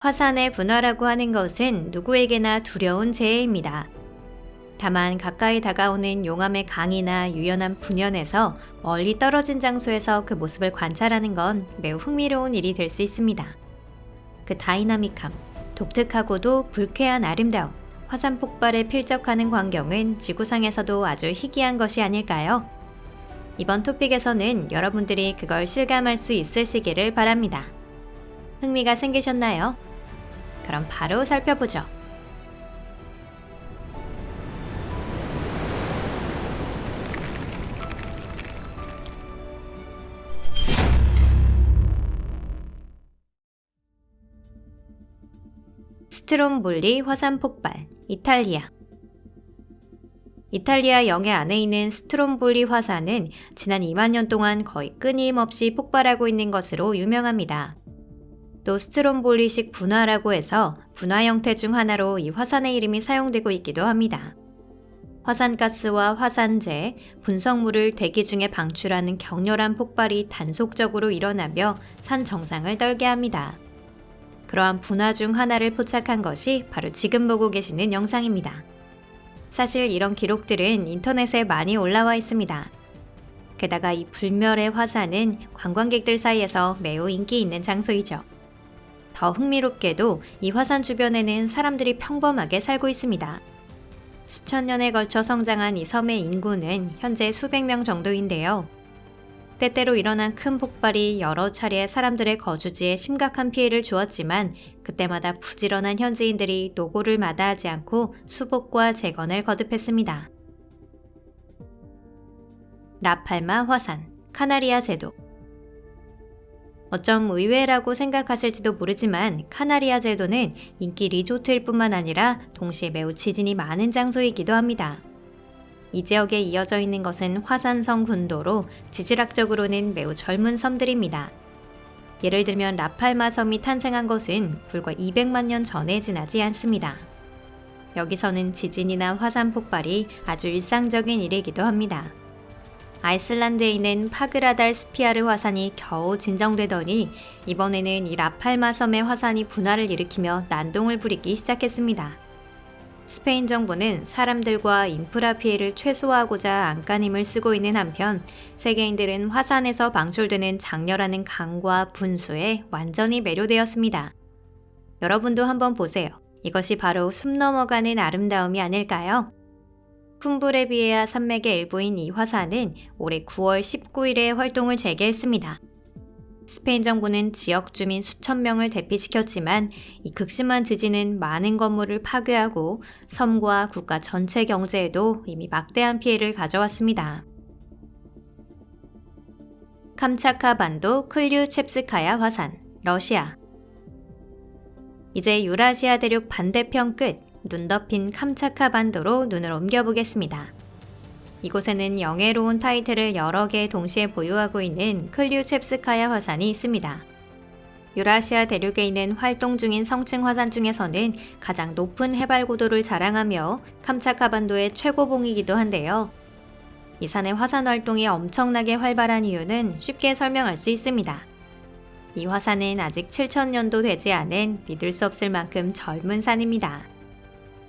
화산의 분화라고 하는 것은 누구에게나 두려운 재해입니다. 다만 가까이 다가오는 용암의 강이나 유연한 분연에서 멀리 떨어진 장소에서 그 모습을 관찰하는 건 매우 흥미로운 일이 될 수 있습니다. 그 다이나믹함, 독특하고도 불쾌한 아름다움, 화산 폭발에 필적하는 광경은 지구상에서도 아주 희귀한 것이 아닐까요? 이번 토픽에서는 여러분들이 그걸 실감할 수 있으시기를 바랍니다. 흥미가 생기셨나요? 그럼 바로 살펴보죠. 스트롬볼리 화산 폭발, 이탈리아. 이탈리아 영해 안에 있는 스트롬볼리 화산은 지난 2만 년 동안 거의 끊임없이 폭발하고 있는 것으로 유명합니다. 또 스트롬볼리식 분화라고 해서 분화 형태 중 하나로 이 화산의 이름이 사용되고 있기도 합니다. 화산가스와 화산재, 분석물을 대기 중에 방출하는 격렬한 폭발이 단속적으로 일어나며 산 정상을 떨게 합니다. 그러한 분화 중 하나를 포착한 것이 바로 지금 보고 계시는 영상입니다. 사실 이런 기록들은 인터넷에 많이 올라와 있습니다. 게다가 이 불멸의 화산은 관광객들 사이에서 매우 인기 있는 장소이죠. 더 흥미롭게도 이 화산 주변에는 사람들이 평범하게 살고 있습니다. 수천 년에 걸쳐 성장한 이 섬의 인구는 현재 수백 명 정도인데요. 때때로 일어난 큰 폭발이 여러 차례 사람들의 거주지에 심각한 피해를 주었지만 그때마다 부지런한 현지인들이 노고를 마다하지 않고 수복과 재건을 거듭했습니다. 라팔마 화산, 카나리아 제도. 어쩜 의외라고 생각하실지도 모르지만 카나리아 제도는 인기 리조트일 뿐만 아니라 동시에 매우 지진이 많은 장소이기도 합니다. 이 지역에 이어져 있는 것은 화산성 군도로 지질학적으로는 매우 젊은 섬들입니다. 예를 들면 라팔마 섬이 탄생한 것은 불과 200만 년 전에 지나지 않습니다. 여기서는 지진이나 화산 폭발이 아주 일상적인 일이기도 합니다. 아이슬란드에 있는 파그라달 스피아르 화산이 겨우 진정되더니 이번에는 이 라팔마 섬의 화산이 분화를 일으키며 난동을 부리기 시작했습니다. 스페인 정부는 사람들과 인프라 피해를 최소화하고자 안간힘을 쓰고 있는 한편 세계인들은 화산에서 방출되는 장렬하는 강과 분수에 완전히 매료되었습니다. 여러분도 한번 보세요. 이것이 바로 숨 넘어가는 아름다움이 아닐까요? 쿰브레비에아 산맥의 일부인 이 화산은 올해 9월 19일에 활동을 재개했습니다. 스페인 정부는 지역 주민 수천 명을 대피시켰지만 이 극심한 지진은 많은 건물을 파괴하고 섬과 국가 전체 경제에도 이미 막대한 피해를 가져왔습니다. 캄차카 반도 클류첵스카야 화산, 러시아. 이제 유라시아 대륙 반대편 끝, 눈 덮인 캄차카 반도로 눈을 옮겨보겠습니다. 이곳에는 영예로운 타이틀을 여러 개 동시에 보유하고 있는 클류첵스카야 화산이 있습니다. 유라시아 대륙에 있는 활동 중인 성층 화산 중에서는 가장 높은 해발 고도를 자랑하며 캄차카 반도의 최고봉이기도 한데요. 이 산의 화산 활동이 엄청나게 활발한 이유는 쉽게 설명할 수 있습니다. 이 화산은 아직 7,000년도 되지 않은 믿을 수 없을 만큼 젊은 산입니다.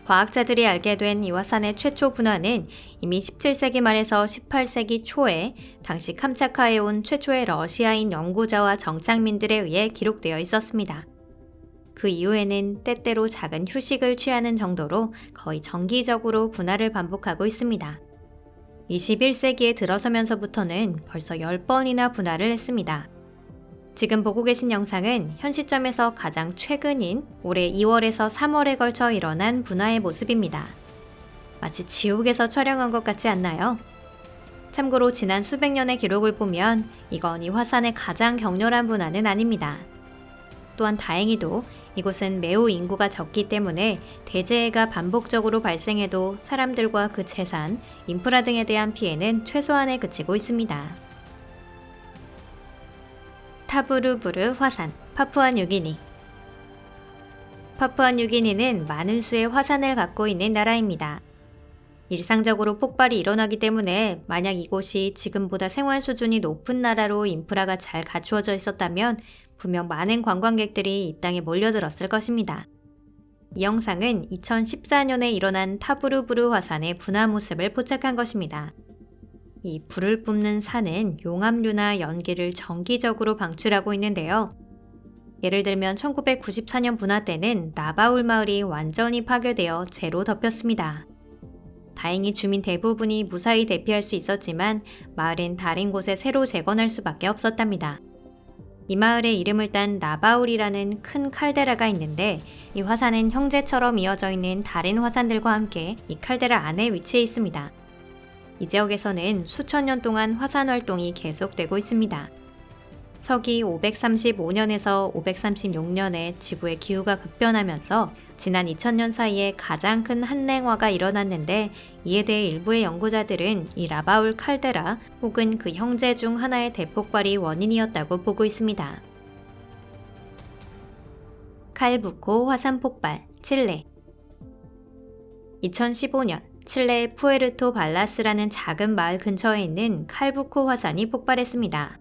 과학자들이 알게 된 이 화산의 최초 분화는 이미 17세기 말에서 18세기 초에 당시 캄차카에 온 최초의 러시아인 연구자와 정착민들에 의해 기록되어 있었습니다. 그 이후에는 때때로 작은 휴식을 취하는 정도로 거의 정기적으로 분화를 반복하고 있습니다. 21세기에 들어서면서부터는 벌써 10번이나 분화를 했습니다. 지금 보고 계신 영상은 현 시점에서 가장 최근인 올해 2월에서 3월에 걸쳐 일어난 분화의 모습입니다. 마치 지옥에서 촬영한 것 같지 않나요? 참고로 지난 수백 년의 기록을 보면 이건 이 화산의 가장 격렬한 분화는 아닙니다. 또한 다행히도 이곳은 매우 인구가 적기 때문에 대재해가 반복적으로 발생해도 사람들과 그 재산, 인프라 등에 대한 피해는 최소한에 그치고 있습니다. 타부르부르 화산, 파푸아뉴기니. 파푸아뉴기니는 많은 수의 화산을 갖고 있는 나라입니다. 일상적으로 폭발이 일어나기 때문에 만약 이곳이 지금보다 생활 수준이 높은 나라로 인프라가 잘 갖추어져 있었다면 분명 많은 관광객들이 이 땅에 몰려들었을 것입니다. 이 영상은 2014년에 일어난 타부르부르 화산의 분화 모습을 포착한 것입니다. 이 불을 뿜는 산은 용암류나 연기를 정기적으로 방출하고 있는데요. 예를 들면 1994년 분화 때는 나바울 마을이 완전히 파괴되어 재로 덮였습니다. 다행히 주민 대부분이 무사히 대피할 수 있었지만 마을은 다른 곳에 새로 재건할 수밖에 없었답니다. 이 마을의 이름을 딴 라바울이라는 큰 칼데라가 있는데 이 화산은 형제처럼 이어져 있는 다른 화산들과 함께 이 칼데라 안에 위치해 있습니다. 이 지역에서는 수천 년 동안 화산 활동이 계속되고 있습니다. 서기 535년에서 536년에 지구의 기후가 급변하면서 지난 2000년 사이에 가장 큰 한랭화가 일어났는데 이에 대해 일부의 연구자들은 이 라바울 칼데라 혹은 그 형제 중 하나의 대폭발이 원인이었다고 보고 있습니다. 칼부코 화산 폭발, 칠레 2015년 칠레의 푸에르토 발라스라는 작은 마을 근처에 있는 칼부코 화산이 폭발했습니다.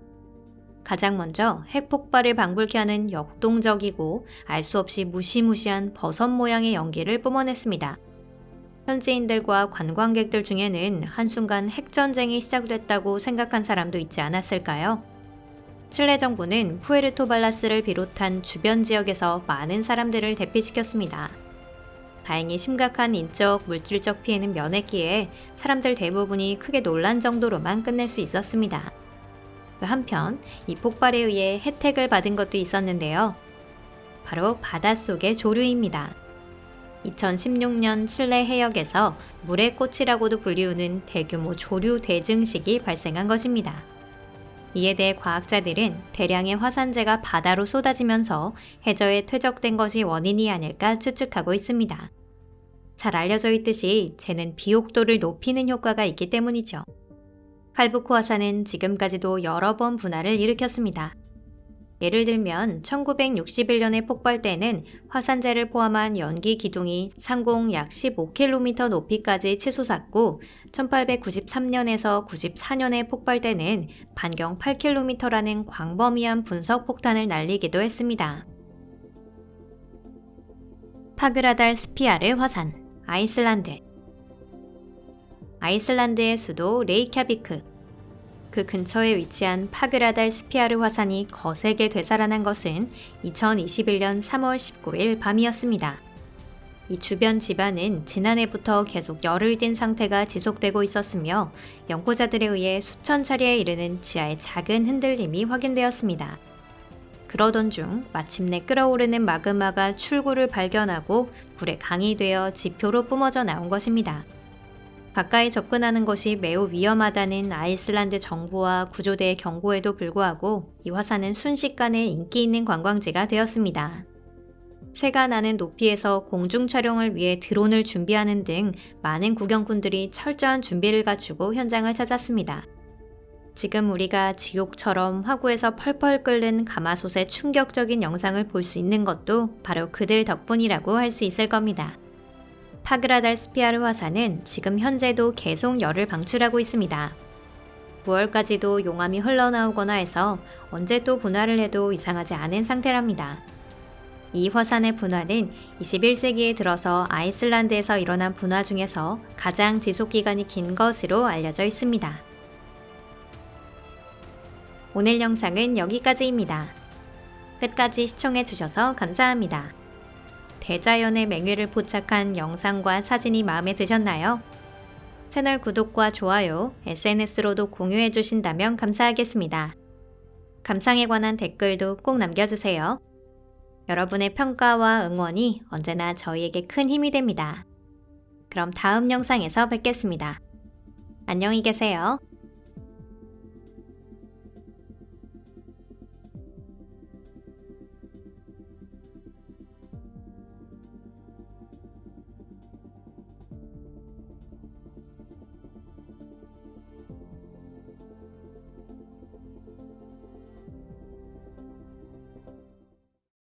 가장 먼저 핵폭발을 방불케 하는 역동적이고 알 수 없이 무시무시한 버섯 모양의 연기를 뿜어냈습니다. 현지인들과 관광객들 중에는 한순간 핵전쟁이 시작됐다고 생각한 사람도 있지 않았을까요? 칠레 정부는 푸에르토 발라스를 비롯한 주변 지역에서 많은 사람들을 대피시켰습니다. 다행히 심각한 인적, 물질적 피해는 면했기에 사람들 대부분이 크게 놀란 정도로만 끝낼 수 있었습니다. 한편 이 폭발에 의해 혜택을 받은 것도 있었는데요. 바로 바닷속의 조류입니다. 2016년 칠레 해역에서 물의 꽃이라고도 불리우는 대규모 조류 대증식이 발생한 것입니다. 이에 대해 과학자들은 대량의 화산재가 바다로 쏟아지면서 해저에 퇴적된 것이 원인이 아닐까 추측하고 있습니다. 잘 알려져 있듯이 재는 비옥도를 높이는 효과가 있기 때문이죠. 칼부코 화산은 지금까지도 여러 번 분화를 일으켰습니다. 예를 들면 1961년의 폭발 때는 화산재를 포함한 연기 기둥이 상공 약 15km 높이까지 치솟았고 1893년에서 94년의 폭발 때는 반경 8km라는 광범위한 분석 폭탄을 날리기도 했습니다. 파그라달 스피아르 화산, 아이슬란드 아이슬란드의 수도 레이캬비크. 그 근처에 위치한 파그라달 스피아르 화산이 거세게 되살아난 것은 2021년 3월 19일 밤이었습니다. 이 주변 지반은 지난해부터 계속 열을 띤 상태가 지속되고 있었으며 연구자들에 의해 수천 차례에 이르는 지하의 작은 흔들림이 확인되었습니다. 그러던 중 마침내 끓어오르는 마그마가 출구를 발견하고 불에 강이 되어 지표로 뿜어져 나온 것입니다. 가까이 접근하는 것이 매우 위험하다는 아이슬란드 정부와 구조대의 경고에도 불구하고 이 화산은 순식간에 인기 있는 관광지가 되었습니다. 새가 나는 높이에서 공중 촬영을 위해 드론을 준비하는 등 많은 구경꾼들이 철저한 준비를 갖추고 현장을 찾았습니다. 지금 우리가 지옥처럼 화구에서 펄펄 끓는 가마솥의 충격적인 영상을 볼 수 있는 것도 바로 그들 덕분이라고 할 수 있을 겁니다. 파그라달 스피아르 화산은 지금 현재도 계속 열을 방출하고 있습니다. 9월까지도 용암이 흘러나오거나 해서 언제 또 분화를 해도 이상하지 않은 상태랍니다. 이 화산의 분화는 21세기에 들어서 아이슬란드에서 일어난 분화 중에서 가장 지속기간이 긴 것으로 알려져 있습니다. 오늘 영상은 여기까지입니다. 끝까지 시청해주셔서 감사합니다. 대자연의 맹위를 포착한 영상과 사진이 마음에 드셨나요? 채널 구독과 좋아요, SNS로도 공유해 주신다면 감사하겠습니다. 감상에 관한 댓글도 꼭 남겨주세요. 여러분의 평가와 응원이 언제나 저희에게 큰 힘이 됩니다. 그럼 다음 영상에서 뵙겠습니다. 안녕히 계세요.